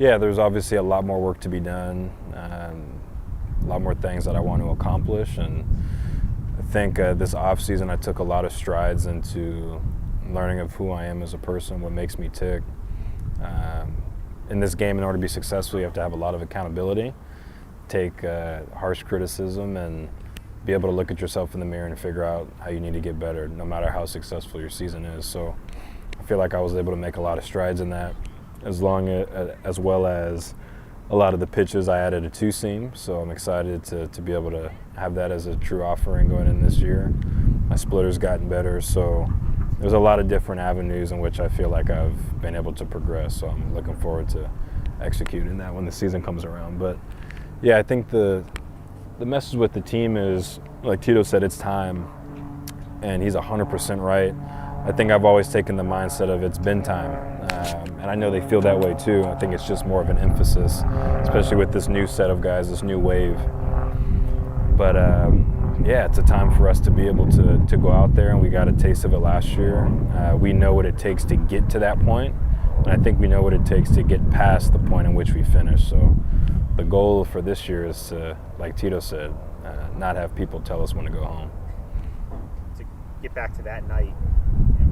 Yeah, there's obviously a lot more work to be done, a lot more things that I want to accomplish, and I think this offseason I took a lot of strides into learning of who I am as a person, what makes me tick. In this game, in order to be successful, you have to have a lot of accountability, take harsh criticism, and be able to look at yourself in the mirror and figure out how you need to get better, no matter how successful your season is. So I feel like I was able to make a lot of strides in that, as well as a lot of the pitches I added a two-seam. So I'm excited to be able to have that as a true offering going in this year. My splitter's gotten better, so there's a lot of different avenues in which I feel like I've been able to progress. So I'm looking forward to executing that when the season comes around. But yeah, I think the message with the team is, like Tito said, it's time, and he's 100% right. I think I've always taken the mindset of it's been time, and I know they feel that way too. I think it's just more of an emphasis, especially with this new set of guys, this new wave. But yeah, it's a time for us to be able to go out there, and we got a taste of it last year. We know what it takes to get to that point, and I think we know what it takes to get past the point in which we finish. So the goal for this year is to, like Tito said, not have people tell us when to go home. To get back to that night,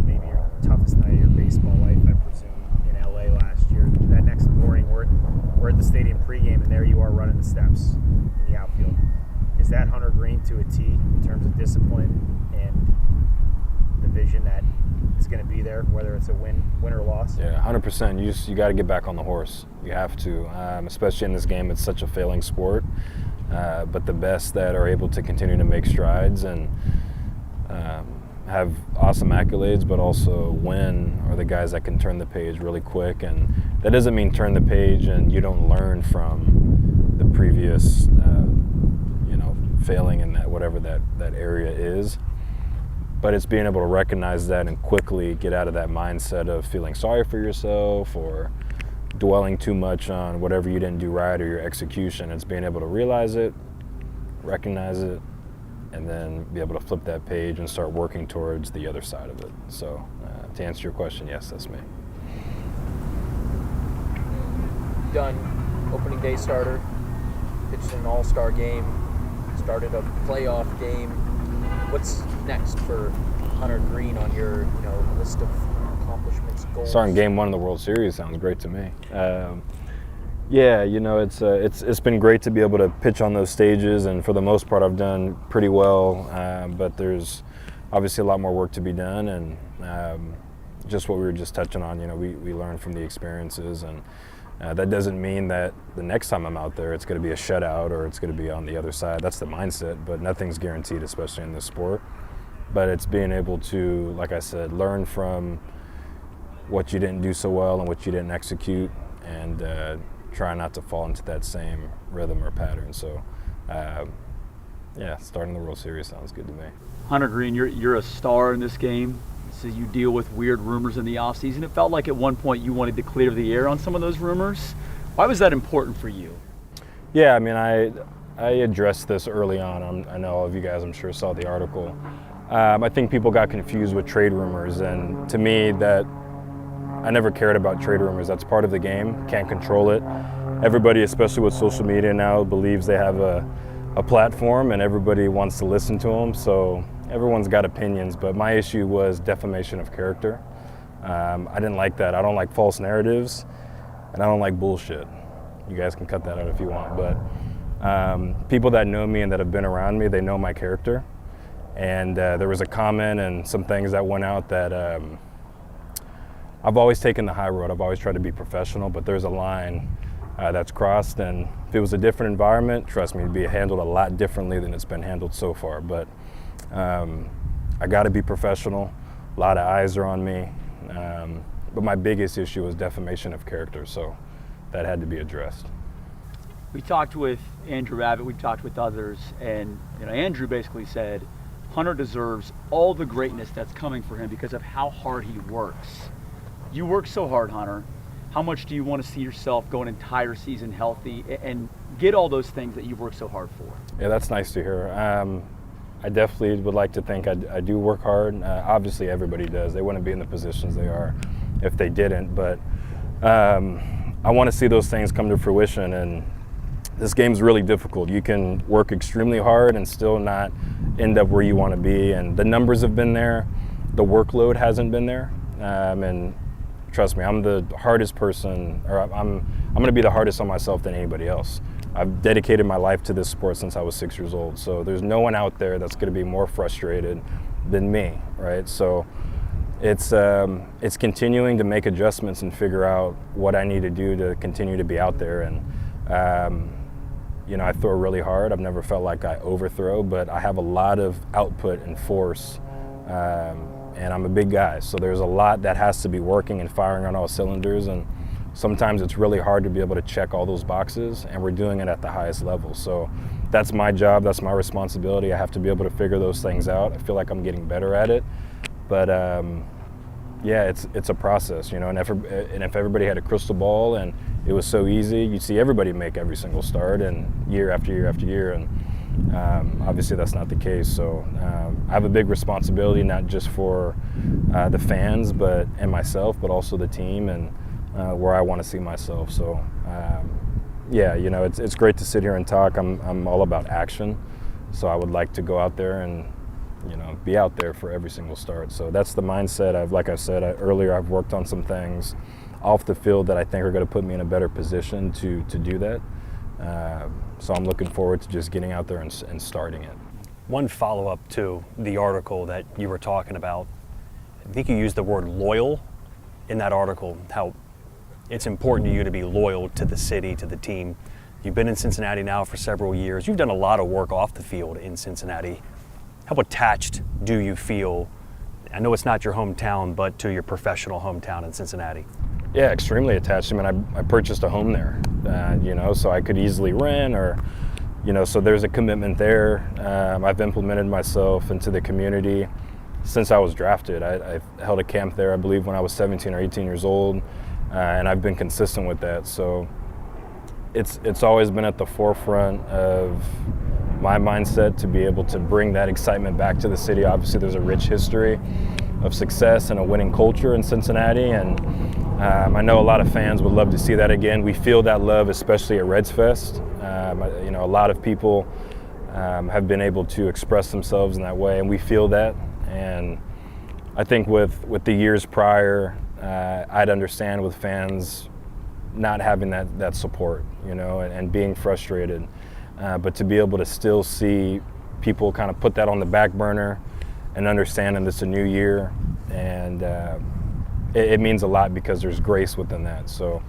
maybe your toughest night of your baseball life, I presume, in LA last year. That next morning, we're at the stadium pregame, and there you are running the steps in the outfield. Is that Hunter Greene to a T in terms of discipline and the vision that is going to be there, whether it's a win or loss? Yeah, 100%. You got to get back on the horse. You have to, especially in this game. It's such a failing sport. But the best that are able to continue to make strides and have awesome accolades, but also win, are the guys that can turn the page really quick. And that doesn't mean turn the page and you don't learn from the previous, failing in that whatever that area is. But it's being able to recognize that and quickly get out of that mindset of feeling sorry for yourself or dwelling too much on whatever you didn't do right or your execution. It's being able to realize it, recognize it, and then be able to flip that page and start working towards the other side of it. So to answer your question, yes, that's me. Done opening day starter, pitched an all-star game, started a playoff game. What's next for Hunter Greene on your list of accomplishments, goals? Starting game one of the World Series sounds great to me. Yeah, it's been great to be able to pitch on those stages, and for the most part I've done pretty well, but there's obviously a lot more work to be done, and just what we were just touching on, we learn from the experiences, and that doesn't mean that the next time I'm out there it's going to be a shutout or it's going to be on the other side. That's the mindset, but nothing's guaranteed, especially in this sport. But it's being able to, like I said, learn from what you didn't do so well and what you didn't execute, and try not to fall into that same rhythm or pattern. So, yeah, starting the World Series sounds good to me. Hunter Greene, you're a star in this game. So you deal with weird rumors in the offseason. It felt like at one point you wanted to clear the air on some of those rumors. Why was that important for you? Yeah, I mean, I addressed this early on. I know all of you guys, I'm sure, saw the article. I think people got confused with trade rumors, and to me, that I never cared about trade rumors. That's part of the game. Can't control it. Everybody, especially with social media now, believes they have a platform, and everybody wants to listen to them. So everyone's got opinions, but my issue was defamation of character. I didn't like that. I don't like false narratives, and I don't like bullshit. You guys can cut that out if you want, but people that know me and that have been around me, they know my character. And there was a comment and some things that went out that I've always taken the high road. I've always tried to be professional, but there's a line that's crossed, and if it was a different environment, trust me, it'd be handled a lot differently than it's been handled so far. But I got to be professional. A lot of eyes are on me. But my biggest issue was defamation of character, so that had to be addressed. We talked with Andrew Abbott, we've talked with others, and Andrew basically said Hunter deserves all the greatness that's coming for him because of how hard he works. You work so hard, Hunter. How much do you want to see yourself go an entire season healthy and get all those things that you've worked so hard for? Yeah, that's nice to hear. I definitely would like to think I do work hard. Obviously, everybody does. They wouldn't be in the positions they are if they didn't. But I want to see those things come to fruition, and this game's really difficult. You can work extremely hard and still not end up where you want to be, and the numbers have been there, the workload hasn't been there, and trust me, I'm the hardest person, or I'm going to be the hardest on myself than anybody else. I've dedicated my life to this sport since I was 6 years old, so there's no one out there that's going to be more frustrated than me, right? So it's continuing to make adjustments and figure out what I need to do to continue to be out there. And you know, I throw really hard. I've never felt like I overthrow, but I have a lot of output and force, and I'm a big guy, so there's a lot that has to be working and firing on all cylinders, and sometimes it's really hard to be able to check all those boxes, and we're doing it at the highest level. So that's my job, that's my responsibility. I have to be able to figure those things out. I feel like I'm getting better at it, but yeah, it's a process, you know. And if everybody had a crystal ball and it was so easy, you'd see everybody make every single start and year after year after year, and obviously that's not the case. So I have a big responsibility, not just for the fans and myself, but also the team and where I want to see myself. So yeah, you know, it's great to sit here and talk. I'm all about action, so I would like to go out there and, you know, be out there for every single start. So that's the mindset. Like I said earlier, I've worked on some things off the field that I think are going to put me in a better position to do that. So I'm looking forward to just getting out there and starting it. One follow-up to the article that you were talking about, I think you used the word loyal in that article, how it's important to you to be loyal to the city, to the team. You've been in Cincinnati now for several years. You've done a lot of work off the field in Cincinnati. How attached do you feel, I know it's not your hometown, but to your professional hometown in Cincinnati? Yeah, extremely attached. I mean, I purchased a home there, you know, so I could easily rent, or, you know, so there's a commitment there. I've implemented myself into the community since I was drafted. I held a camp there, I believe, when I was 17 or 18 years old, and I've been consistent with that. So it's always been at the forefront of my mindset to be able to bring that excitement back to the city. Obviously, there's a rich history of success and a winning culture in Cincinnati, and I know a lot of fans would love to see that again. We feel that love, especially at Reds Fest. You know, a lot of people have been able to express themselves in that way, and we feel that. And I think with the years prior, I'd understand with fans not having that support, you know, and being frustrated. But to be able to still see people kind of put that on the back burner and understanding it's a new year, and it means a lot because there's grace within that. So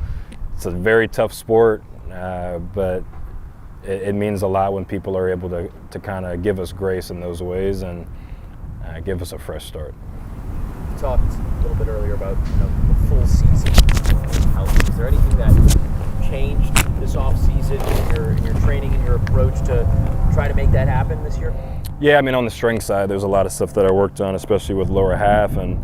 it's a very tough sport, but it means a lot when people are able to kind of give us grace in those ways and give us a fresh start. You talked a little bit earlier about, you know, the full season. Is there anything that changed this off-season in your training and your approach to try to make that happen this year? Yeah, I mean, on the strength side, there's a lot of stuff that I worked on, especially with lower half, and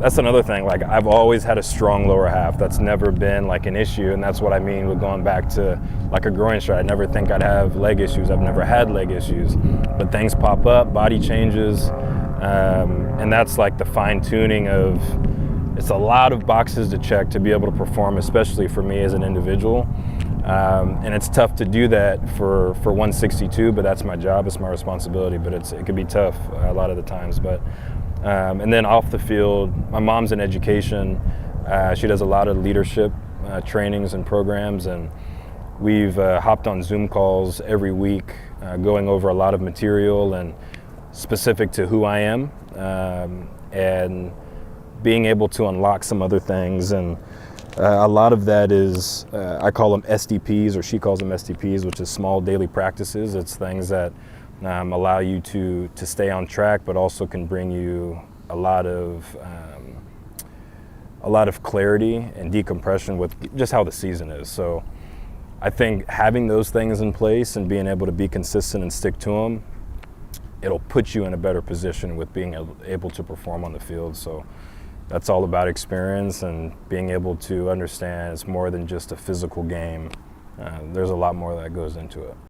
that's another thing. Like, I've always had a strong lower half. That's never been like an issue, and that's what I mean with going back to like a groin stride. I never think I'd have leg issues. I've never had leg issues, but things pop up, body changes, and that's like the fine-tuning of. It's a lot of boxes to check to be able to perform, especially for me as an individual. And it's tough to do that for 162, but that's my job, it's my responsibility, but it can be tough a lot of the times. But and then off the field, my mom's in education. She does a lot of leadership trainings and programs, and we've hopped on Zoom calls every week, going over a lot of material and specific to who I am, and being able to unlock some other things. And a lot of that is, I call them SDPs, or she calls them SDPs, which is small daily practices. It's things that allow you to stay on track, but also can bring you a lot of clarity and decompression with just how the season is. So I think having those things in place and being able to be consistent and stick to them, it'll put you in a better position with being able to perform on the field. So that's all about experience and being able to understand it's more than just a physical game. There's a lot more that goes into it.